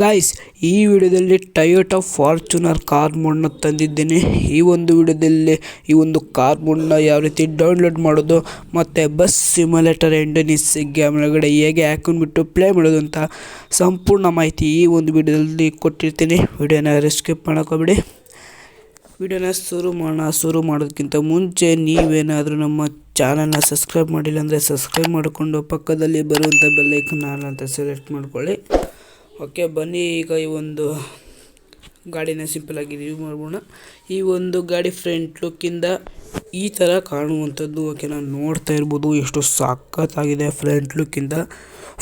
Guys, ಈ ವಿಡಿಯೋದಲ್ಲಿ Toyota Fortuner car ಮೋಡ್ನ ತಂದಿದ್ದೇನೆ. ಈ ಒಂದು ವಿಡಿಯೋದಲ್ಲಿ ಈ ಒಂದು ಕಾರ್ ಮೋಡ್ನ ಯಾವ ರೀತಿ ಡೌನ್ಲೋಡ್ ಮಾಡೋದು ಮತ್ತು ಬಸ್ ಸಿಮ್ಯುಲೇಟರ್ ಇಂಡೋನೇಷ್ಯಾ ಗೇಮ್ ಒಳಗಡೆ ಹೇಗೆ ಹಾಕೊಂಡ್ಬಿಟ್ಟು ಪ್ಲೇ ಮಾಡೋದು ಅಂತ ಸಂಪೂರ್ಣ ಮಾಹಿತಿ ಈ ಒಂದು ವಿಡಿಯೋದಲ್ಲಿ ಕೊಟ್ಟಿರ್ತೀನಿ. ವಿಡಿಯೋನ ಸ್ಕಿಪ್ ಮಾಡೋಕೋಬೇಡಿ. ವಿಡಿಯೋನ ಶುರು ಮಾಡೋದಕ್ಕಿಂತ ಮುಂಚೆ ನೀವೇನಾದರೂ ನಮ್ಮ ಚಾನಲ್ನ ಸಬ್ಸ್ಕ್ರೈಬ್ ಮಾಡಿಲ್ಲ ಅಂದರೆ ಸಬ್ಸ್ಕ್ರೈಬ್ ಮಾಡಿಕೊಂಡು ಪಕ್ಕದಲ್ಲಿ ಬರುವಂಥ ಬೆಲ್ಲೈಕನ್ ಆಲ್ ಅಂತ ಸೆಲೆಕ್ಟ್ ಮಾಡ್ಕೊಳ್ಳಿ. ಓಕೆ, ಬನ್ನಿ ಈಗ ಈ ಒಂದು ಗಾಡಿನ ಸಿಂಪಲಾಗಿ ರಿವ್ಯೂ ಮಾಡೋಣ. ಈ ಒಂದು ಗಾಡಿ ಫ್ರಂಟ್ ಲುಕ್ಕಿಂದ ಈ ಥರ ಕಾಣುವಂಥದ್ದು. ಓಕೆ, ನಾವು ನೋಡ್ತಾ ಇರ್ಬೋದು ಎಷ್ಟು ಸಖತ್ತಾಗಿದೆ. ಫ್ರಂಟ್ ಲುಕ್ಕಿಂದ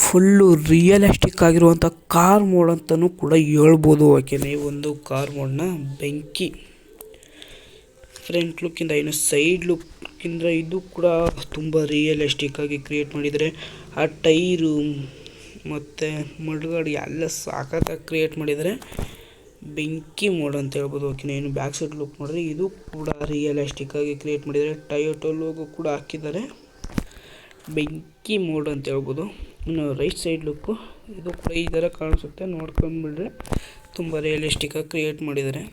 ಫುಲ್ಲು ರಿಯಲಿಸ್ಟಿಕ್ ಆಗಿರುವಂಥ ಕಾರ್ ಮೋಡ್ ಅಂತಲೂ ಕೂಡ ಹೇಳ್ಬೋದು. ಓಕೆನಾ, ಈ ಒಂದು ಕಾರ್ ಮೋಡ್ನ ಬೆಂಕಿ ಫ್ರಂಟ್ ಲುಕ್ಕಿಂದ, ಇನ್ನು ಸೈಡ್ ಲುಕ್ಕಿಂದ ಇದು ಕೂಡ ತುಂಬ ರಿಯಲಿಸ್ಟಿಕ್ ಆಗಿ ಕ್ರಿಯೇಟ್ ಮಾಡಿದರೆ. ಆ ಟೈರು ಮತ್ತು ಮಡ್ಗಾಡು ಎಲ್ಲ ಸಾಕತ್ತಾಗಿ ಕ್ರಿಯೇಟ್ ಮಾಡಿದರೆ. ಬೆಂಕಿ ಮೋಡ್ ಅಂತ ಹೇಳ್ಬೋದು. ಓಕೆನಾ, ಇನ್ನು ಬ್ಯಾಕ್ ಸೈಡ್ ಲುಕ್ ನೋಡಿದ್ರೆ ಇದು ಕೂಡ ರಿಯಲಿಸ್ಟಿಕ್ ಆಗಿ ಕ್ರಿಯೇಟ್ ಮಾಡಿದರೆ. ಟೊಯೋಟಾ ಲೋಗೋ ಕೂಡ ಹಾಕಿದ್ದಾರೆ. ಬೆಂಕಿ ಮೋಡ್ ಅಂತ ಹೇಳ್ಬೋದು. ಇನ್ನು ರೈಟ್ ಸೈಡ್ ಲುಕ್ಕು ಇದು ಕೂಡ ಈ ಥರ ಕಾಣಿಸುತ್ತೆ. ನೋಡ್ಕೊಂಡ್ಬಿಟ್ರೆ ತುಂಬ ರಿಯಲಿಸ್ಟಿಕ್ ಆಗಿ ಕ್ರಿಯೇಟ್ ಮಾಡಿದ್ದಾರೆ.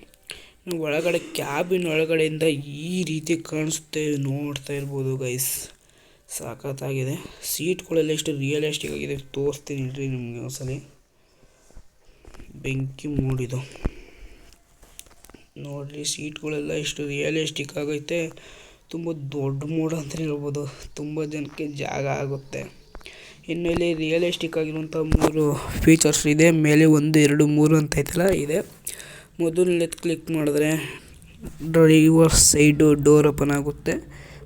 ಒಳಗಡೆ ಕ್ಯಾಬಿನ್ ಒಳಗಡೆಯಿಂದ ಈ ರೀತಿ ಕಾಣಿಸುತ್ತೆ, ನೋಡ್ತಾ ಇರ್ಬೋದು ಗೈಸ್. ಸಖತ್ತಾಗಿದೆ. ಸೀಟ್ಗಳೆಲ್ಲ ಎಷ್ಟು ರಿಯಲಿಸ್ಟಿಕ್ ಆಗಿದೆ ತೋರಿಸ್ತೀನಿ ಇಲ್ರಿ ನಿಮಗೆ ಒಂದ್ಸಲಿ. ಬೆಂಕಿ ಮೂಡಿದು ನೋಡ್ರಿ, ಸೀಟ್ಗಳೆಲ್ಲ ಎಷ್ಟು ರಿಯಲಿಸ್ಟಿಕ್ ಆಗೈತೆ. ತುಂಬ ದೊಡ್ಡ ಮೋಡ್ ಅಂತಲೇ ಹೇಳ್ಬೋದು. ತುಂಬ ಜನಕ್ಕೆ ಜಾಗ ಆಗುತ್ತೆ. ಇನ್ನು ಇಲ್ಲಿ ರಿಯಲಿಸ್ಟಿಕ್ ಆಗಿರುವಂಥ 3 ಫೀಚರ್ಸ್ ಇದೆ. ಮೇಲೆ 1, 2, 3 ಅಂತ ಐತಲ್ಲ ಇದೆ. ಮೊದಲನೇ ಕ್ಲಿಕ್ ಮಾಡಿದ್ರೆ ಡ್ರೈವರ್ ಸೈಡು ಡೋರ್ ಓಪನ್ ಆಗುತ್ತೆ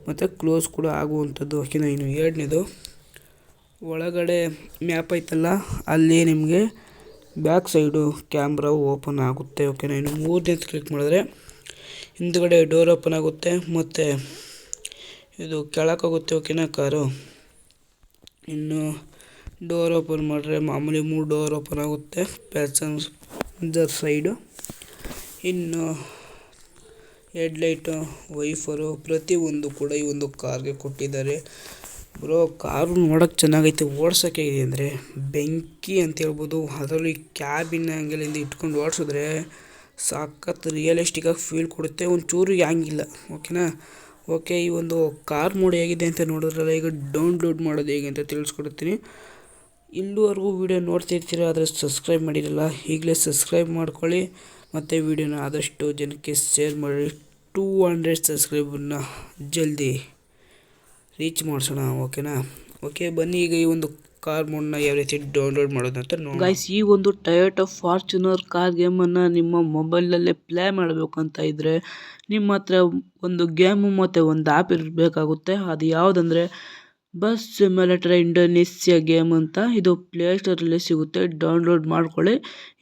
ಮತ್ತು ಕ್ಲೋಸ್ ಕೂಡ ಆಗುವಂಥದ್ದು. ಓಕೆನಾ, ಇನ್ನು ಎರಡನೇದು ಒಳಗಡೆ ಮ್ಯಾಪ್ ಐತಲ್ಲ, ಅಲ್ಲಿ ನಿಮಗೆ ಬ್ಯಾಕ್ ಸೈಡು ಕ್ಯಾಮ್ರಾ ಓಪನ್ ಆಗುತ್ತೆ. ಓಕೆನಾ, ಇನ್ನು ಮೂರನೇದು ಕ್ಲಿಕ್ ಮಾಡಿದ್ರೆ ಹಿಂದ್ಗಡೆ ಡೋರ್ ಓಪನ್ ಆಗುತ್ತೆ ಮತ್ತು ಇದು ಕೆಳಕ್ಕಾಗುತ್ತೆ. ಓಕೆನಾ, ಕಾರು ಇನ್ನು ಡೋರ್ ಓಪನ್ ಮಾಡಿದ್ರೆ ಮಾಮೂಲಿ 3 ಡೋರ್ ಓಪನ್ ಆಗುತ್ತೆ ಪ್ಯಾಸೆಂಜರ್ ಸೈಡು. ಇನ್ನು ಹೆಡ್ಲೈಟು, ವೈಫರು ಪ್ರತಿಯೊಂದು ಕೂಡ ಈ ಒಂದು ಕಾರ್ಗೆ ಕೊಟ್ಟಿದ್ದಾರೆ. ಬ್ರೋ, ಕಾರು ನೋಡೋಕ್ಕೆ ಚೆನ್ನಾಗೈತೆ, ಓಡ್ಸೋಕ್ಕೆ ಇದೆ ಅಂದರೆ ಬೆಂಕಿ ಅಂತ ಹೇಳ್ಬೋದು. ಅದರಲ್ಲಿ ಕ್ಯಾಬಿನ್ ಆ್ಯಂಗಲಿಂದ ಇಟ್ಕೊಂಡು ಓಡಿಸಿದ್ರೆ ಸಖತ್ ರಿಯಲಿಸ್ಟಿಕ್ಕಾಗಿ ಫೀಲ್ ಕೊಡುತ್ತೆ. ಒಂಚೂರು ಹ್ಯಾಂಗಿಲ್ಲ. ಓಕೆನಾ. ಓಕೆ, ಈ ಒಂದು ಕಾರ್ ಮೋಡ್ ಹೇಗಿದೆ ಅಂತ ನೋಡಿದ್ರಲ್ಲ, ಈಗ ಡೌನ್ಲೋಡ್ ಮಾಡೋದು ಹೇಗೆ ಅಂತ ತಿಳಿಸ್ಕೊಡ್ತೀನಿ. ಇಲ್ಲಿವರೆಗೂ ವಿಡಿಯೋ ನೋಡ್ತಿರ್ತೀರ, ಆದರೆ ಸಬ್ಸ್ಕ್ರೈಬ್ ಮಾಡಿರಲ್ಲ, ಈಗಲೇ ಸಬ್ಸ್ಕ್ರೈಬ್ ಮಾಡ್ಕೊಳ್ಳಿ ಮತ್ತು ವಿಡಿಯೋನ ಆದಷ್ಟು ಜನಕ್ಕೆ ಶೇರ್ ಮಾಡಿ. 200 ಸಬ್ಸ್ಕ್ರೈಬರ್ನ ಜಲ್ದಿ ರೀಚ್ ಮಾಡಿಸೋಣ. ಓಕೆನಾ. ಓಕೆ, ಬನ್ನಿ ಈಗ ಈ ಒಂದು ಕಾರ್ ಮೋಡ್ನ ಯಾವ ರೀತಿ ಡೌನ್ಲೋಡ್ ಮಾಡೋದು ಅಂತ ನೋಡಿ. ಗೈಸ್, ಈ ಒಂದು ಟೊಯೋಟಾ ಫಾರ್ಚುನರ್ ಕಾರ್ ಗೇಮನ್ನು ನಿಮ್ಮ ಮೊಬೈಲಲ್ಲೇ ಪ್ಲೇ ಮಾಡಬೇಕಂತ ಇದ್ದರೆ ನಿಮ್ಮ ಹತ್ರ ಒಂದು ಗೇಮು ಮತ್ತು ಒಂದು ಆ್ಯಪ್ ಇರಬೇಕಾಗುತ್ತೆ. ಅದು ಯಾವುದಂದರೆ ಬಸ್ ಸಿಮ್ಯುಲೇಟರ್ ಇಂಡೋನೇಷ್ಯಾ ಗೇಮ್ ಅಂತ. ಇದು ಪ್ಲೇಸ್ಟೋರಲ್ಲಿ ಸಿಗುತ್ತೆ, ಡೌನ್ಲೋಡ್ ಮಾಡ್ಕೊಳ್ಳಿ.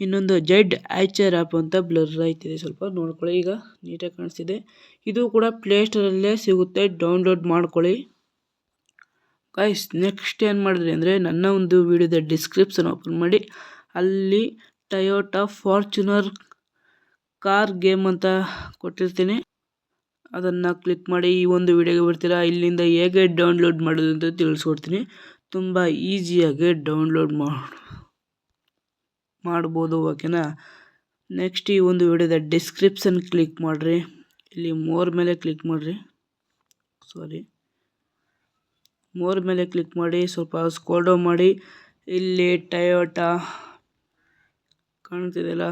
ಇನ್ನೊಂದು ಜೆಡ್ ಐಚರ್ ಆ್ಯಪ್ ಅಂತ ಬ್ಲರ್ ಆಯ್ತಿದೆ, ಸ್ವಲ್ಪ ನೋಡ್ಕೊಳ್ಳಿ. ಈಗ ನೀಟಾಗಿ ಕಾಣಿಸ್ತಿದೆ. ಇದು ಕೂಡ ಪ್ಲೇಸ್ಟೋರಲ್ಲೇ ಸಿಗುತ್ತೆ, ಡೌನ್ಲೋಡ್ ಮಾಡ್ಕೊಳ್ಳಿ. ಗೈಸ್, ನೆಕ್ಸ್ಟ್ ಏನು ಮಾಡಿದ್ರಿ ಅಂದರೆ ನನ್ನ ಒಂದು ವಿಡಿಯೋದ ಡಿಸ್ಕ್ರಿಪ್ಷನ್ ಓಪನ್ ಮಾಡಿ, ಅಲ್ಲಿ ಟೊಯೋಟಾ ಫಾರ್ಚುನರ್ ಕಾರ್ ಗೇಮ್ ಅಂತ ಕೊಟ್ಟಿರ್ತೀನಿ. ಅದನ್ನು ಕ್ಲಿಕ್ ಮಾಡಿ ಈ ಒಂದು ವಿಡಿಯೋಗೆ ಬರ್ತೀರಾ. ಇಲ್ಲಿಂದ ಹೇಗೆ ಡೌನ್ಲೋಡ್ ಮಾಡೋದು ಅಂತ ತಿಳಿಸ್ಕೊಡ್ತೀನಿ. ತುಂಬ ಈಸಿಯಾಗಿ ಡೌನ್ಲೋಡ್ ಮಾಡ್ಬೋದು. ಓಕೆನಾ. ನೆಕ್ಸ್ಟ್ ಈ ಒಂದು ವಿಡಿಯೋದ ಡಿಸ್ಕ್ರಿಪ್ಷನ್ ಕ್ಲಿಕ್ ಮಾಡಿರಿ. ಇಲ್ಲಿ ಮೋರ್ ಮೇಲೆ ಕ್ಲಿಕ್ ಮಾಡಿರಿ. ಮೋರ್ ಮೇಲೆ ಕ್ಲಿಕ್ ಮಾಡಿ ಸ್ವಲ್ಪ ಸ್ಕ್ರೋಲ್ ಡೌನ್ ಮಾಡಿ. ಇಲ್ಲಿ ಟೊಯೋಟಾ ಕಾಣ್ತಿದೆಯಲ್ಲ,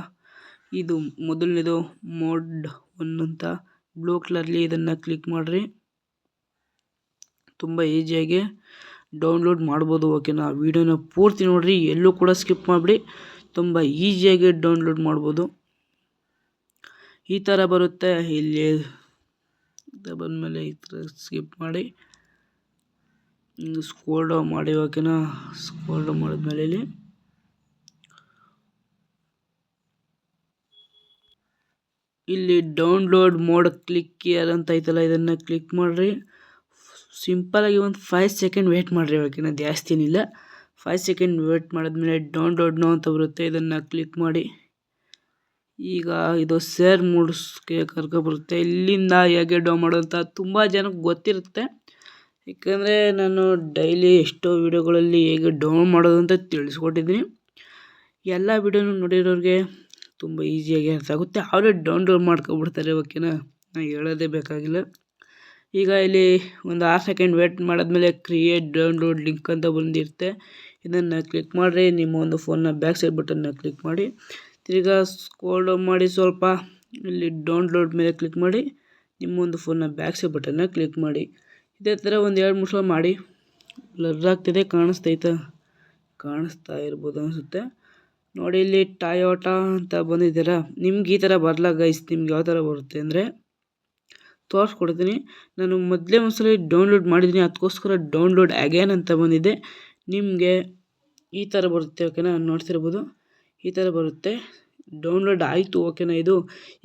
ಇದು ಮೊದಲನೇದು ಮೋಡ್ 1 ಅಂತ ಬ್ಲೂ ಕಲರ್ಲಿ, ಇದನ್ನು ಕ್ಲಿಕ್ ಮಾಡಿರಿ. ತುಂಬ ಈಸಿಯಾಗಿ ಡೌನ್ಲೋಡ್ ಮಾಡ್ಬೋದು. ಓಕೆನಾ, ವಿಡಿಯೋನ ಪೂರ್ತಿ ನೋಡಿರಿ, ಎಲ್ಲೂ ಕೂಡ ಸ್ಕಿಪ್ ಮಾಡಿಬಿಡಿ. ತುಂಬ ಈಸಿಯಾಗಿ ಡೌನ್ಲೋಡ್ ಮಾಡ್ಬೋದು. ಈ ಥರ ಬರುತ್ತೆ. ಇಲ್ಲಿ ಬಂದಮೇಲೆ ಈ ಥರ ಸ್ಕಿಪ್ ಮಾಡಿ ಸ್ಕ್ರೋಲ್ ಡೌನ್ ಮಾಡಿ. ಓಕೆನಾ, ಸ್ಕ್ರೋಲ್ ಡೌನ್ ಮಾಡಿದ್ಮೇಲೆ ಇಲ್ಲಿ ಡೌನ್ಲೋಡ್ ಮೋಡ್ ಕ್ಲಿಕ್ ಹಿಯರ್ ಅಂತ ಐತಲ್ಲ, ಇದನ್ನು ಕ್ಲಿಕ್ ಮಾಡಿರಿ. ಸಿಂಪಲಾಗಿ ಒಂದು 5 ಸೆಕೆಂಡ್ ವೇಟ್ ಮಾಡಿರಿ. ಓಕೆನಾ, ಜಾಸ್ತಿ ಏನಿಲ್ಲ. 5 ಸೆಕೆಂಡ್ ವೇಟ್ ಮಾಡಿದ್ಮೇಲೆ ಡೌನ್ಲೋಡ್ ನೋ ಅಂತ ಬರುತ್ತೆ, ಇದನ್ನು ಕ್ಲಿಕ್ ಮಾಡಿ. ಈಗ ಇದು ಶೇರ್ ಮೂಡ್ಸ್ಗೆ ಕರ್ಕೊಬರುತ್ತೆ. ಇಲ್ಲಿಂದ ಹೇಗೆ ಡೌನ್ ಮಾಡೋಂತ ತುಂಬ ಜನಕ್ಕೆ ಗೊತ್ತಿರುತ್ತೆ, ಯಾಕಂದರೆ ನಾನು ಡೈಲಿ ಎಷ್ಟೋ ವಿಡಿಯೋಗಳಲ್ಲಿ ಹೇಗೆ ಡೌನ್ ಮಾಡೋದು ಅಂತ ತಿಳಿಸ್ಕೊಟ್ಟಿದ್ದೀನಿ. ಎಲ್ಲ ವಿಡಿಯೋನು ನೋಡಿರೋರಿಗೆ ತುಂಬ ಈಸಿಯಾಗಿ ಅರ್ಥ ಆಗುತ್ತೆ. ಅವರೇ ಡೌನ್ಲೋಡ್ ಮಾಡ್ಕೊಬಿಡ್ತಾರೆ. ಓಕೆನಾ, ನಾನು ಹೇಳೋದೇ ಬೇಕಾಗಿಲ್ಲ. ಈಗ ಇಲ್ಲಿ ಒಂದು 6 ಸೆಕೆಂಡ್ ವೇಟ್ ಮಾಡಿದ್ಮೇಲೆ ಕ್ರಿಯೇಟ್ ಡೌನ್ಲೋಡ್ ಲಿಂಕ್ ಅಂತ ಬಂದಿರುತ್ತೆ. ಇದನ್ನು ಕ್ಲಿಕ್ ಮಾಡಿರಿ. ನಿಮ್ಮ ಒಂದು ಫೋನ್ನ ಬ್ಯಾಕ್ ಸೈಡ್ ಬಟನ್ನ ಕ್ಲಿಕ್ ಮಾಡಿ ತಿರ್ಗಾ ಸ್ಕ್ರೋಲ್ ಡೌನ್ ಮಾಡಿ ಸ್ವಲ್ಪ ಇಲ್ಲಿ ಡೌನ್ಲೋಡ್ ಮೇಲೆ ಕ್ಲಿಕ್ ಮಾಡಿ ನಿಮ್ಮ ಒಂದು ಫೋನ್ನ ಬ್ಯಾಕ್ ಸೈಡ್ ಬಟನ್ನ ಕ್ಲಿಕ್ ಮಾಡಿ. ಇದೇ ಥರ ಒಂದು 2-3 ಸಲ ಮಾಡಿ. ಬ್ಲರ್ ಆಗ್ತಿದೆ, ಕಾಣಿಸ್ತಾ ಇರ್ಬೋದು ಅನಿಸುತ್ತೆ ನೋಡಿ. ಇಲ್ಲಿ ಟಯೋಟಾ ಅಂತ ಬಂದಿದ್ದೀರಾ, ನಿಮ್ಗೆ ಈ ಥರ ಬರಲ್ಲ ಗೈಸ್. ನಿಮ್ಗೆ ಯಾವ ಥರ ಬರುತ್ತೆ ಅಂದರೆ ತೋರಿಸ್ಕೊಡ್ತೀನಿ. ನಾನು ಮೊದಲೇ ಒಂದ್ಸಲ ಡೌನ್ಲೋಡ್ ಮಾಡಿದ್ದೀನಿ, ಅದಕ್ಕೋಸ್ಕರ ಡೌನ್ಲೋಡ್ ಅಗೇನ್ ಅಂತ ಬಂದಿದೆ. ನಿಮಗೆ ಈ ಥರ ಬರುತ್ತೆ. ಓಕೆನಾ, ನೋಡ್ತಿರ್ಬೋದು ಈ ಥರ ಬರುತ್ತೆ. ಡೌನ್ಲೋಡ್ ಆಯಿತು. ಓಕೆನಾ, ಇದು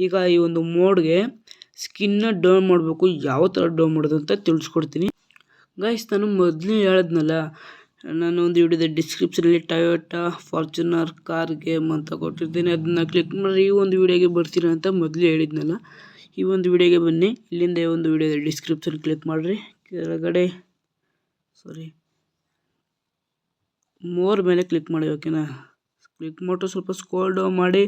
ಈಗ ಈ ಒಂದು ಮೋಡ್ಗೆ ಸ್ಕಿನ್ನ ಡೌನ್ ಮಾಡಬೇಕು. ಯಾವ ಥರ ಡೌನ್ ಮಾಡೋದು ಅಂತ ತಿಳಿಸ್ಕೊಡ್ತೀನಿ ಗೈಸ್. ನಾನು ಮೊದಲೇ ಹೇಳಿದ್ನಲ್ಲ, ನಾನು ಒಂದು ವಿಡಿಯೋದ ಡಿಸ್ಕ್ರಿಪ್ಷನಲ್ಲಿ ಟಯೋಟಾ ಫಾರ್ಚುನರ್ ಕಾರ್ ಗೇಮ್ ಅಂತ ಕೊಟ್ಟಿರ್ತೀನಿ. ಅದನ್ನು ಕ್ಲಿಕ್ ಮಾಡಿ ಈ ಒಂದು ವಿಡಿಯೋಗೆ ಬರ್ತೀರಾ ಅಂತ ಮೊದಲೇ ಹೇಳಿದ್ನಲ್ಲ. ಈ ಒಂದು ವಿಡಿಯೋಗೆ ಬನ್ನಿ. ಇಲ್ಲಿಂದ ಒಂದು ವಿಡಿಯೋದ ಡಿಸ್ಕ್ರಿಪ್ಷನ್ ಕ್ಲಿಕ್ ಮಾಡಿರಿ. ಕೆಳಗಡೆ ಮೋರ್ ಮೇಲೆ ಕ್ಲಿಕ್ ಮಾಡಿ. ಓಕೆನಾ, ಕ್ಲಿಕ್ ಮಾಡಿಟ್ಟು ಸ್ವಲ್ಪ ಸ್ಕ್ರೋಲ್ ಡೌನ್ ಮಾಡಿ.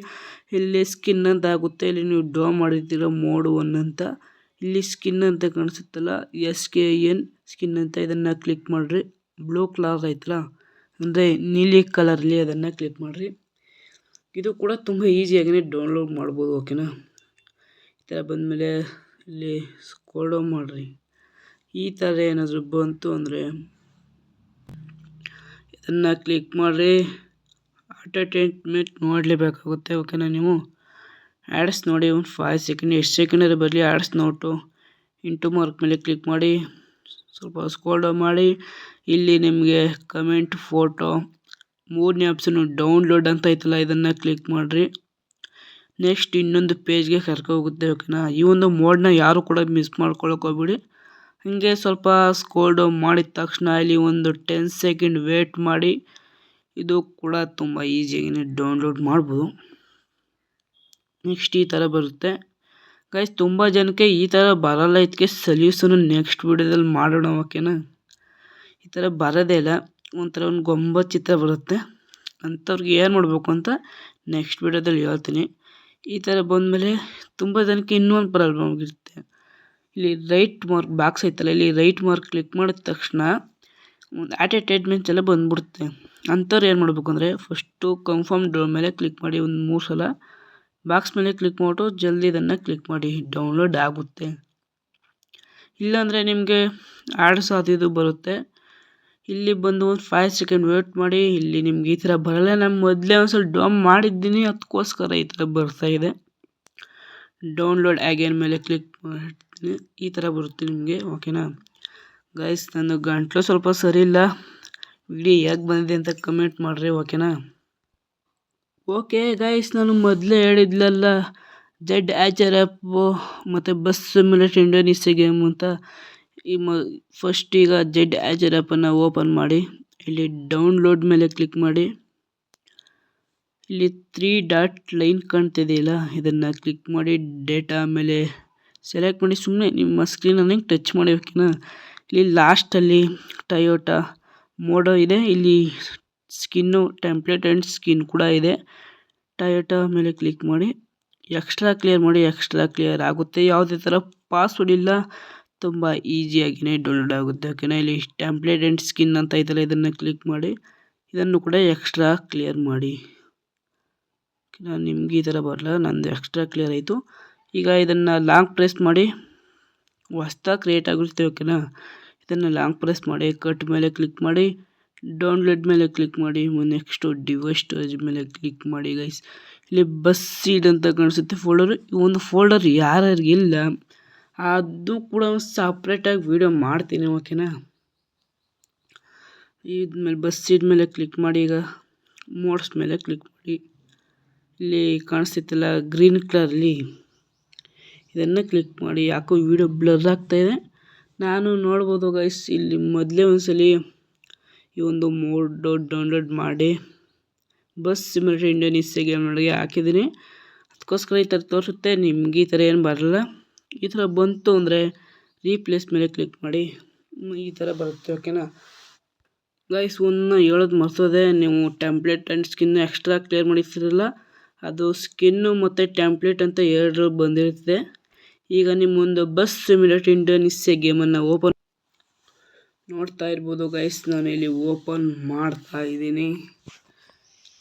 ಇಲ್ಲಿ ಸ್ಕಿನ್ ಅಂತ ಆಗುತ್ತೆ. ಇಲ್ಲಿ ನೀವು ಡೌನ್ ಮಾಡಿರ್ತೀರ ಮೋಡ್ 1 ಅಂತ. ಇಲ್ಲಿ ಸ್ಕಿನ್ ಅಂತ ಕಾಣಿಸುತ್ತಲ್ಲ, SKN ಸ್ಕಿನ್ ಅಂತ, ಇದನ್ನು ಕ್ಲಿಕ್ ಮಾಡಿರಿ. ಬ್ಲೂ ಕಲರ್ ಐತಲ್ಲ, ಅಂದರೆ ನೀಲಿ ಕಲರ್ಲಿ, ಅದನ್ನು ಕ್ಲಿಕ್ ಮಾಡಿರಿ. ಇದು ಕೂಡ ತುಂಬ ಈಸಿಯಾಗಿ ಡೌನ್ಲೋಡ್ ಮಾಡ್ಬೋದು. ಓಕೆನಾ, ಈ ಥರ ಬಂದಮೇಲೆ ಇಲ್ಲಿ ಸ್ಕ್ರೋಲ್ ಡೌನ್ ಮಾಡಿರಿ. ಈ ಥರ ಏನಾದರೂ ಬಂತು ಅಂದರೆ ಇದನ್ನು ಕ್ಲಿಕ್ ಮಾಡಿರಿ. ಎಂಟರ್ಟೈನ್ಮೆಂಟ್ ನೋಡಲೇಬೇಕಾಗುತ್ತೆ. ಓಕೆನಾ, ನೀವು ಆ್ಯಡ್ಸ್ ನೋಡಿ ಒಂದು 5 ಸೆಕೆಂಡ್, ಎಷ್ಟು ಸೆಕೆಂಡಲ್ಲಿ ಬರಲಿ ಆ್ಯಡ್ಸ್ ನೋಟು. ಇಂಟು ಮಾರ್ಕ್ ಮೇಲೆ ಕ್ಲಿಕ್ ಮಾಡಿ ಸ್ವಲ್ಪ ಸ್ಕ್ರೋಲ್ ಡೌನ್ ಮಾಡಿ. ಇಲ್ಲಿ ನಿಮಗೆ ಕಮೆಂಟ್, ಫೋಟೋ, 3ನೇ ಆಪ್ಷನ್ನು ಡೌನ್ಲೋಡ್ ಅಂತ ಐತಲ್ಲ, ಇದನ್ನು ಕ್ಲಿಕ್ ಮಾಡಿರಿ. ನೆಕ್ಸ್ಟ್ ಇನ್ನೊಂದು ಪೇಜ್ಗೆ ಹೋಗುತ್ತೆ. ಓಕೆನಾ, ಈ ಒಂದು ಮೋಡ್ನ ಯಾರು ಕೂಡ ಮಿಸ್ ಮಾಡ್ಕೊಳ್ಳೋಕೆ ಹೋಗ್ಬಿಡಿ. ಹಾಗೆ ಸ್ವಲ್ಪ ಸ್ಕ್ರೋಲ್ ಡೌನ್ ಮಾಡಿದ ತಕ್ಷಣ ಇಲ್ಲಿ ಒಂದು 10 ಸೆಕೆಂಡ್ ವೇಟ್ ಮಾಡಿ. ಇದು ಕೂಡ ತುಂಬ ಈಸಿಯಾಗಿ ಡೌನ್ಲೋಡ್ ಮಾಡ್ಬೋದು. ನೆಕ್ಸ್ಟ್ ಈ ಥರ ಬರುತ್ತೆ ಗೈಸ್. ತುಂಬ ಜನಕ್ಕೆ ಈ ಥರ ಬರಲ್ಲ. ಇದಕ್ಕೆ ಸೊಲ್ಯೂಷನು ನೆಕ್ಸ್ಟ್ ವಿಡಿಯೋದಲ್ಲಿ ಮಾಡೋಣ. ಓಕೆನಾ, ಈ ಥರ ಬರೋದೇ ಇಲ್ಲ, ಒಂಥರ ಒಂದು ಗೊಂಬ ಚಿತ್ರ ಬರುತ್ತೆ. ಅಂಥವ್ರಿಗೆ ಏನು ಮಾಡಬೇಕು ಅಂತ ನೆಕ್ಸ್ಟ್ ವಿಡಿಯೋದಲ್ಲಿ ಹೇಳ್ತೀನಿ. ಈ ಥರ ಬಂದಮೇಲೆ ತುಂಬ ಜನಕ್ಕೆ ಇನ್ನೊಂದು ಪ್ರಾಬ್ಲಮ್ ಆಗಿರುತ್ತೆ. ಇಲ್ಲಿ ರೈಟ್ ಮಾರ್ಕ್ ಬಾಕ್ಸ್ ಐತಲ್ಲ, ಇಲ್ಲಿ ರೈಟ್ ಮಾರ್ಕ್ ಕ್ಲಿಕ್ ಮಾಡಿದ ತಕ್ಷಣ ಒಂದು ಅಡ್ವರ್ಟೈಸ್ಮೆಂಟ್ಸ್ ಎಲ್ಲ ಬಂದ್ಬಿಡುತ್ತೆ. ಅಂಥವ್ರು ಏನು ಮಾಡಬೇಕು ಅಂದರೆ ಫಸ್ಟು ಕನ್ಫರ್ಮ್ ಡೌನ್ ಮೇಲೆ ಕ್ಲಿಕ್ ಮಾಡಿ. ಒಂದು 3 ಸಲ ಬಾಕ್ಸ್ ಮೇಲೆ ಕ್ಲಿಕ್ ಮಾಡಿಬಿಟ್ಟು ಜಲ್ದಿ ಇದನ್ನು ಕ್ಲಿಕ್ ಮಾಡಿ. ಡೌನ್ಲೋಡ್ ಆಗುತ್ತೆ. ಇಲ್ಲಾಂದರೆ ನಿಮಗೆ ಆ್ಯಡ್ಸ್ ಅದು ಬರುತ್ತೆ. ಇಲ್ಲಿ ಬಂದು ಒಂದು 5 ಸೆಕೆಂಡ್ ವೇಟ್ ಮಾಡಿ. ಇಲ್ಲಿ ನಿಮ್ಗೆ ಈ ಥರ ಬರಲ್ಲ. ನಾನು ಮೊದಲೇ ಒಂದ್ಸಲ ಡೌನ್ ಮಾಡಿದ್ದೀನಿ, ಅದಕ್ಕೋಸ್ಕರ ಈ ಥರ ಬರ್ತಾಯಿದೆ. ಡೌನ್ಲೋಡ್ ಅಗೇನ್ ಮೇಲೆ ಕ್ಲಿಕ್ ಮಾಡ್ತೀನಿ. ಈ ಥರ ಬರುತ್ತೆ ನಿಮಗೆ. ಓಕೆನಾ ಗೈಸ್, ನನ್ನ ಗಂಟ್ಲು ಸ್ವಲ್ಪ ಸರಿ ಇಲ್ಲ. ವಿಡಿಯೋ ಹೇಗೆ ಬಂದಿದೆ ಅಂತ ಕಮೆಂಟ್ ಮಾಡಿರಿ. ಓಕೆನಾ, ಓಕೆ ಗೈಸ್, ನಾನು ಮೊದಲೇ ಹೇಳಿದ್ಲಲ್ಲ ZHR ಆ್ಯಪು ಮತ್ತು ಬಸ್ ಸಿಮ್ಯುಲೇಟರ್ ಇಂಡೋನೇಷ್ಯಾ ಗೇಮ್ ಅಂತ. ಫಸ್ಟ್ ಈಗ ZHR ಆ್ಯಪನ್ನು ಓಪನ್ ಮಾಡಿ. ಇಲ್ಲಿ ಡೌನ್ಲೋಡ್ ಮೇಲೆ ಕ್ಲಿಕ್ ಮಾಡಿ. ಇಲ್ಲಿ 3 ಡಾಟ್ ಲೈನ್ ಕಾಣ್ತಿದೆಯಲ್ಲ, ಇದನ್ನು ಕ್ಲಿಕ್ ಮಾಡಿ. ಡೇಟಾ ಮೇಲೆ ಸೆಲೆಕ್ಟ್ ಮಾಡಿ. ಸುಮ್ಮನೆ ನಿಮ್ಮ ಸ್ಕ್ರೀನನ್ನು ಟಚ್ ಮಾಡಿ. ಓಕೆನಾ, ಇಲ್ಲಿ ಲಾಸ್ಟಲ್ಲಿ ಟಯೋಟಾ ಮೋಡೋ ಇದೆ. ಇಲ್ಲಿ ಸ್ಕಿನ್ನು ಟೆಂಪ್ಲೇಟ್ ಆ್ಯಂಡ್ ಸ್ಕಿನ್ ಕೂಡ ಇದೆ. ಟಯೋಟಾ ಮೇಲೆ ಕ್ಲಿಕ್ ಮಾಡಿ. ಎಕ್ಸ್ಟ್ರಾ ಕ್ಲಿಯರ್ ಮಾಡಿ. ಎಕ್ಸ್ಟ್ರಾ ಕ್ಲಿಯರ್ ಆಗುತ್ತೆ. ಯಾವುದೇ ಥರ ಪಾಸ್ವರ್ಡ್ ಇಲ್ಲ. ತುಂಬ ಈಸಿಯಾಗಿಯೇ ಡೌನ್ಲೋಡ್ ಆಗುತ್ತೆ. ಓಕೆನಾ, ಇಲ್ಲಿ ಟೆಂಪ್ಲೇಟ್ ಆ್ಯಂಡ್ ಸ್ಕಿನ್ ಅಂತ ಐತಲ್ಲ, ಇದನ್ನು ಕ್ಲಿಕ್ ಮಾಡಿ. ಇದನ್ನು ಕೂಡ ಎಕ್ಸ್ಟ್ರಾ ಕ್ಲಿಯರ್ ಮಾಡಿ. ಓಕೆನಾ, ನಿಮ್ಗೆ ಈ ಥರ ಬರಲ್ಲ, ನಂದು ಎಕ್ಸ್ಟ್ರಾ ಕ್ಲಿಯರ್ ಆಯಿತು. ಈಗ ಇದನ್ನು ಲಾಂಗ್ ಪ್ರೆಸ್ ಮಾಡಿ. ಹೊಸ್ದಾಗಿ ಕ್ರಿಯೇಟ್ ಆಗಿರುತ್ತೆ. ಓಕೆನಾ, ಇದನ್ನು ಲಾಂಗ್ ಪ್ರೆಸ್ ಮಾಡಿ. ಕಟ್ ಮೇಲೆ ಕ್ಲಿಕ್ ಮಾಡಿ. ಡೌನ್ಲೋಡ್ ಮೇಲೆ ಕ್ಲಿಕ್ ಮಾಡಿ. ನೆಕ್ಸ್ಟು ಡಿವೈಸ್ ಸ್ಟೋರೇಜ್ ಮೇಲೆ ಕ್ಲಿಕ್ ಮಾಡಿ ಗೈಸ್. ಇಲ್ಲಿ ಬಸ್ ಸೀಡ್ ಅಂತ ಕಾಣಿಸುತ್ತೆ ಫೋಲ್ಡರು. ಈ ಒಂದು ಫೋಲ್ಡರ್ ಯಾರ್ಯಾರಿಗಿಲ್ಲ ಅದು ಕೂಡ ಸಪ್ರೇಟಾಗಿ ವಿಡಿಯೋ ಮಾಡ್ತೀನಿ. ಓಕೆನಾ, ಇದ್ಮೇಲೆ ಬಸ್ ಸೀಡ್ ಮೇಲೆ ಕ್ಲಿಕ್ ಮಾಡಿ. ಈಗ ಮೋಡ್ಸ್ ಮೇಲೆ ಕ್ಲಿಕ್ ಮಾಡಿ. ಇಲ್ಲಿ ಕಾಣಿಸ್ತಿತ್ತಲ್ಲ ಗ್ರೀನ್ ಕಲರಲ್ಲಿ, ಇದನ್ನು ಕ್ಲಿಕ್ ಮಾಡಿ. ಯಾಕೋ ವಿಡಿಯೋ ಬ್ಲರ್ ಆಗ್ತಾಯಿದೆ, ನಾನು ನೋಡ್ಬೋದು ಗೈಸ್. ಇಲ್ಲಿ ಮೊದಲೇ ಒಂದ್ಸಲಿ ಈ ಒಂದು ಮೋಡ್ ಡೌನ್ಲೋಡ್ ಮಾಡಿ ಬಸ್ ಸಿಮ್ಯುಲೇಟರ್ ಇಂಡೋನೇಷ್ಯಾ ಗೇಮ್ ಒಳಗೆ ಹಾಕಿದ್ದೀನಿ. ಅದಕ್ಕೋಸ್ಕರ ಈ ಥರ ತೋರಿಸುತ್ತೆ. ನಿಮ್ಗೆ ಈ ಥರ ಏನು ಬರಲ್ಲ. ಈ ಥರ ಬಂತು ಅಂದರೆ ರೀಪ್ಲೇಸ್ ಮೇಲೆ ಕ್ಲಿಕ್ ಮಾಡಿ. ಈ ಥರ ಬರುತ್ತೆ. ಓಕೆನಾ, ಗೈಸ್ ಒಂದು ಹೇಳೋದು ಮರ್ತದೆ, ನೀವು template and skin extra clear ಮಾಡಿರ್ತೀರಲ್ಲ, ಅದು ಸ್ಕಿನ್ನು ಮತ್ತು ಟೆಂಪ್ಲೇಟ್ ಅಂತ ಎರಡು ಬಂದಿರುತ್ತೆ. ಈಗ ನಿಮ್ಮೊಂದು ಬಸ್ ಸಿಮ್ಯುಲೇಟರ್ ಇಂಡೋನೇಷ್ಯಾ ಗೇಮನ್ನು ಓಪನ್ ನೋಡ್ತಾ ಇರ್ಬೋದು ಗೈಸ್. ನಾನು ಇಲ್ಲಿ ಓಪನ್ ಮಾಡ್ತಾ ಇದ್ದೀನಿ.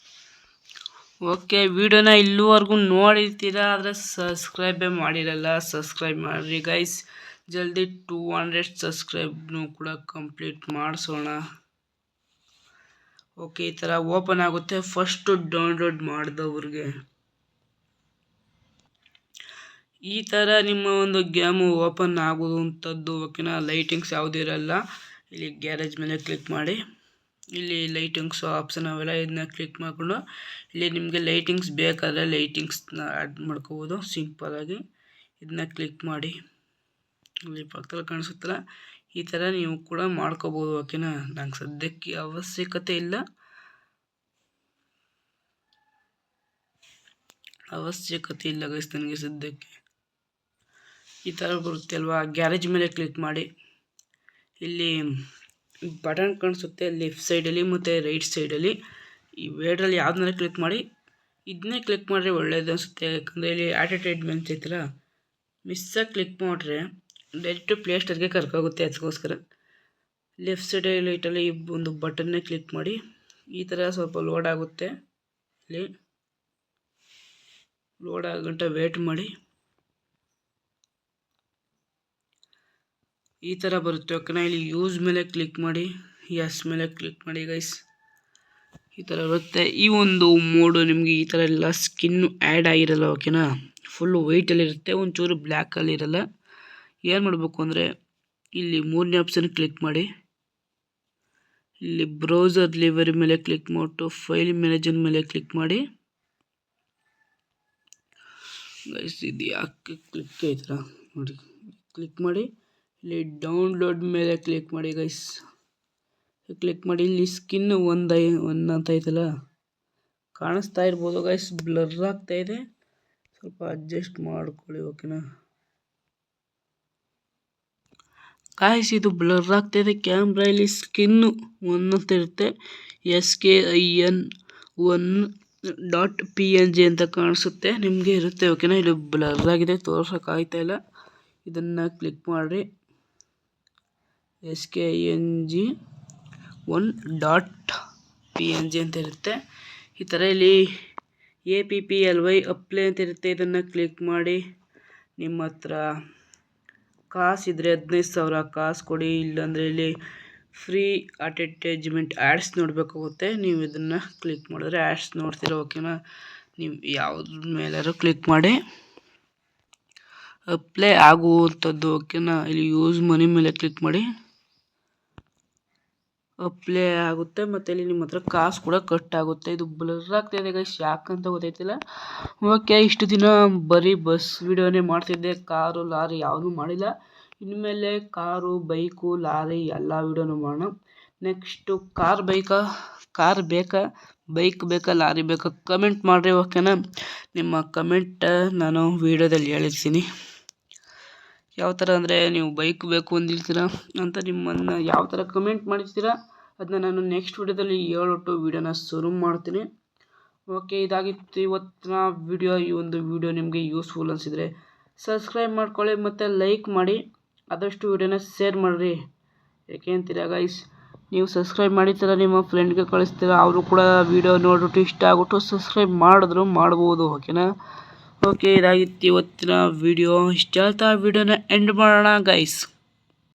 ಓಕೆ, ವಿಡಿಯೋನ ಇಲ್ಲಿವರೆಗೂ ನೋಡಿರ್ತೀರಾ, ಆದರೆ ಸಬ್ಸ್ಕ್ರೈಬೇ ಮಾಡಿರಲ್ಲ. ಸಬ್ಸ್ಕ್ರೈಬ್ ಮಾಡಿರಿ ಗೈಸ್. ಜಲ್ದಿ 200 ಸಬ್ಸ್ಕ್ರೈಬ್ನು ಕೂಡ ಕಂಪ್ಲೀಟ್ ಮಾಡಿಸೋಣ. ಓಕೆ, ಈ ಥರ ಓಪನ್ ಆಗುತ್ತೆ. ಫಸ್ಟು ಡೌನ್ಲೋಡ್ ಮಾಡಿದವ್ರಿಗೆ ಈ ಥರ ನಿಮ್ಮ ಒಂದು ಗೇಮು ಓಪನ್ ಆಗುವಂಥದ್ದು. ಓಕೆನಾ, ಲೈಟಿಂಗ್ಸ್ ಯಾವುದೂ ಇರಲ್ಲ. ಇಲ್ಲಿ ಗ್ಯಾರೇಜ್ ಮೇಲೆ ಕ್ಲಿಕ್ ಮಾಡಿ, ಇಲ್ಲಿ ಲೈಟಿಂಗ್ಸ್ ಆಪ್ಷನ್ ಅವೆಲ್ಲ ಇದನ್ನ ಕ್ಲಿಕ್ ಮಾಡಿಕೊಂಡು ಇಲ್ಲಿ ನಿಮಗೆ ಲೈಟಿಂಗ್ಸ್ ಬೇಕಾದರೆ ಲೈಟಿಂಗ್ಸ್ನ ಆ್ಯಡ್ ಮಾಡ್ಕೋಬೋದು ಸಿಂಪಲಾಗಿ. ಇದನ್ನ ಕ್ಲಿಕ್ ಮಾಡಿ, ಇಲ್ಲಿ ಪಕ್ಕದಲ್ಲಿ ಕಾಣಿಸುತ್ತಲ್ಲ, ಈ ಥರ ನೀವು ಕೂಡ ಮಾಡ್ಕೋಬೋದು. ಓಕೆನಾ, ನಂಗೆ ಸದ್ಯಕ್ಕೆ ಅವಶ್ಯಕತೆ ಇಲ್ಲ ಗೈಸ್ ನನಗೆ ಸದ್ಯಕ್ಕೆ. ಈ ಥರ ಬರುತ್ತೆ ಅಲ್ವಾ. ಗ್ಯಾರೇಜ್ ಮೇಲೆ ಕ್ಲಿಕ್ ಮಾಡಿ, ಇಲ್ಲಿ ಬಟನ್ ಕಾಣಿಸುತ್ತೆ ಲೆಫ್ಟ್ ಸೈಡಲ್ಲಿ ಮತ್ತು ರೈಟ್ ಸೈಡಲ್ಲಿ. ಈ ವೇಡ್ರಲ್ಲಿ ಯಾವ್ದನ್ನ ಕ್ಲಿಕ್ ಮಾಡಿ, ಇದನ್ನೇ ಕ್ಲಿಕ್ ಮಾಡಿದ್ರೆ ಒಳ್ಳೇದು ಅನಿಸುತ್ತೆ. ಯಾಕಂದರೆ ಇಲ್ಲಿ ಅಡ್ವರ್ಟೈಸ್ಮೆಂಟ್ ಐತಲ್ಲ, ಮಿಸ್ಸಾಗಿ ಕ್ಲಿಕ್ ಮಾಡಿದ್ರೆ ಡೈರೆಕ್ಟು ಪ್ಲೇಸ್ಟೋರ್ಗೆ ಕರ್ಕೋಗುತ್ತೆ. ಅದಕ್ಕೋಸ್ಕರ ಲೆಫ್ಟ್ ಸೈಡಲ್ಲಿ ಲೈಟಲ್ಲಿ ಒಂದು ಬಟನ್ನೇ ಕ್ಲಿಕ್ ಮಾಡಿ. ಈ ಥರ ಸ್ವಲ್ಪ ಲೋಡ್ ಆಗುತ್ತೆ. ಇಲ್ಲಿ ಲೋಡ್ ಆಗೋ ಗಂಟ ವೇಟ್ ಮಾಡಿ. ಈ ಥರ ಬರುತ್ತೆ. ಓಕೆನಾ, ಇಲ್ಲಿ ಯೂಸ್ ಮೇಲೆ ಕ್ಲಿಕ್ ಮಾಡಿ, ಎಸ್ ಮೇಲೆ ಕ್ಲಿಕ್ ಮಾಡಿ ಗೈಸ್. ಈ ಥರ ಬರುತ್ತೆ. ಈ ಒಂದು ಮೋಡು ನಿಮಗೆ ಈ ಥರ ಎಲ್ಲ ಸ್ಕಿನ್ನು ಆ್ಯಡ್ ಆಗಿರಲ್ಲ. ಓಕೆನಾ, ಫುಲ್ಲು ವೈಟಲ್ಲಿರುತ್ತೆ, ಒಂಚೂರು ಬ್ಲ್ಯಾಕಲ್ಲಿ ಇರಲ್ಲ. ಏನು ಮಾಡಬೇಕು ಅಂದರೆ ಇಲ್ಲಿ 3ನೇ ಆಪ್ಷನ್ ಕ್ಲಿಕ್ ಮಾಡಿ, ಇಲ್ಲಿ ಬ್ರೌಸರ್ ಲಿವರಿ ಮೇಲೆ ಕ್ಲಿಕ್ ಮಾಡಿಬಿಟ್ಟು ಫೈಲ್ ಮ್ಯಾನೇಜರ್ ಮೇಲೆ ಕ್ಲಿಕ್ ಮಾಡಿ ಗೈಸ್. ಇದು ಯಾಕೆ ಕ್ಲಿಕ್ ಆಯ್ತರ ನೋಡಿ, ಕ್ಲಿಕ್ ಮಾಡಿ ಇಲ್ಲಿ ಡೌನ್ಲೋಡ್ ಮೇಲೆ ಕ್ಲಿಕ್ ಮಾಡಿ ಗೈಸ್. ಕ್ಲಿಕ್ ಮಾಡಿ, ಇಲ್ಲಿ ಸ್ಕಿನ್ ಒಂದು ಅಂತ ಐತಲ್ಲ ಕಾಣಿಸ್ತಾ ಇರ್ಬೋದು ಗೈಸ್. ಬ್ಲರ್ ಆಗ್ತಾ ಇದೆ, ಸ್ವಲ್ಪ ಅಡ್ಜಸ್ಟ್ ಮಾಡ್ಕೊಳ್ಳಿ. ಓಕೆನಾ ಗಾಯ್ಸ್, ಇದು ಬ್ಲರ್ ಆಗ್ತಾ ಇದೆ ಕ್ಯಾಮ್ರಾ. ಇಲ್ಲಿ ಸ್ಕಿನ್ನು 1 ಅಂತ ಇರುತ್ತೆ, SKIN1.png ಅಂತ ಕಾಣಿಸುತ್ತೆ ನಿಮಗೆ ಇರುತ್ತೆ. ಓಕೆನಾ, ಇದು ಬ್ಲರ್ ಆಗಿದೆ, ತೋರ್ಸೋಕ್ಕಾಗ್ತಾ ಇಲ್ಲ. ಇದನ್ನು ಕ್ಲಿಕ್ ಮಾಡಿ, SKIN1.png ಅಂತ ಇರುತ್ತೆ. ಈ ಥರ ಇಲ್ಲಿ APPLY ಅಪ್ಲೈ ಅಂತ ಇರುತ್ತೆ. ಇದನ್ನು ಕ್ಲಿಕ್ ಮಾಡಿ, ನಿಮ್ಮ ಹತ್ರ ಕಾಸಿದ್ರೆ 15,000 ಕಾಸು ಕೊಡಿ, ಇಲ್ಲಾಂದರೆ ಇಲ್ಲಿ ಫ್ರೀ ಅಡ್ವರ್ಟೈಸ್ಮೆಂಟ್ ಆ್ಯಡ್ಸ್ ನೋಡಬೇಕಾಗುತ್ತೆ. ನೀವು ಇದನ್ನು ಕ್ಲಿಕ್ ಮಾಡಿದ್ರೆ ಆ್ಯಡ್ಸ್ ನೋಡ್ತೀರ. ಓಕೆನಾ, ನೀವು ಯಾವ್ದ್ರ ಮೇಲಾದ್ರು ಕ್ಲಿಕ್ ಮಾಡಿ ಅಪ್ಲೈ ಆಗುವಂಥದ್ದು. ಓಕೆನಾ, ಇಲ್ಲಿ ಯೂಸ್ ಮನಿ ಮೇಲೆ ಕ್ಲಿಕ್ ಮಾಡಿ, ಅಪ್ಲೈ ಆಗುತ್ತೆ. ಮತ್ತು ಇಲ್ಲಿ ನಿಮ್ಮ ಹತ್ರ ಕಾಸು ಕೂಡ ಕಟ್ ಆಗುತ್ತೆ. ಇದು ಬ್ಲರ್ ಆಗ್ತಾಯಿದೆ ಗೈಸ್, ಯಾಕಂತ ಗೊತ್ತಾಯ್ತಿಲ್ಲ. ಓಕೆ, ಇಷ್ಟು ದಿನ ಬರೀ ಬಸ್ ವಿಡಿಯೋನೇ ಮಾಡ್ತಿದ್ದೆ, ಕಾರು ಲಾರಿ ಯಾವುದೂ ಮಾಡಿಲ್ಲ. ಇನ್ಮೇಲೆ ಕಾರು ಬೈಕು ಲಾರಿ ಎಲ್ಲ ವಿಡಿಯೋನು ಮಾಡೋಣ. ನೆಕ್ಸ್ಟು ಕಾರ್ ಬೇಕಾ ಬೈಕ್ ಬೇಕಾ ಲಾರಿ ಬೇಕಾ ಕಮೆಂಟ್ ಮಾಡಿರಿ. ಓಕೆನಾ, ನಿಮ್ಮ ಕಮೆಂಟ್ ನಾನು ವಿಡಿಯೋದಲ್ಲಿ ಹೇಳಿರ್ತೀನಿ. ಯಾವ ಥರ ಅಂದರೆ ನೀವು ಬೈಕ್ ಬೇಕು ಅಂದಿರ್ತೀರ ಅಂತ ನಿಮ್ಮನ್ನು ಯಾವ ಥರ ಕಮೆಂಟ್ ಮಾಡಿರ್ತೀರ ಅದನ್ನ ನಾನು ನೆಕ್ಸ್ಟ್ ವಿಡಿಯೋದಲ್ಲಿ ಹೇಳ್ಬಿಟ್ಟು ವಿಡಿಯೋನ ಶುರು ಮಾಡ್ತೀನಿ. ಓಕೆ, ಇದಾಗಿತ್ತು ಇವತ್ತಿನ ವಿಡಿಯೋ. ಈ ಒಂದು ವಿಡಿಯೋ ನಿಮಗೆ ಯೂಸ್ಫುಲ್ ಅನಿಸಿದರೆ ಸಬ್ಸ್ಕ್ರೈಬ್ ಮಾಡ್ಕೊಳ್ಳಿ ಮತ್ತು ಲೈಕ್ ಮಾಡಿ, ಆದಷ್ಟು ವಿಡಿಯೋನ ಶೇರ್ ಮಾಡಿರಿ. ಯಾಕೆ ಅಂತೀರಾ ಗೈಸ್, ನೀವು ಸಬ್ಸ್ಕ್ರೈಬ್ ಮಾಡಿರ್ತೀರ, ನಿಮ್ಮ ಫ್ರೆಂಡ್ಗೆ ಕಳಿಸ್ತೀರ, ಅವರು ಕೂಡ ವಿಡಿಯೋ ನೋಡ್ಬಿಟ್ಟು ಇಷ್ಟ ಆಗ್ಬಿಟ್ಟು ಸಬ್ಸ್ಕ್ರೈಬ್ ಮಾಡ್ಬೋದು. ಓಕೆನಾ. ಓಕೆ, ಇದಾಗಿತ್ತು ಇವತ್ತಿನ ವಿಡಿಯೋ. ಇಷ್ಟ ಹೇಳ್ತಾ ವಿಡಿಯೋನ ಎಂಡ್ ಮಾಡೋಣ ಗೈಸ್.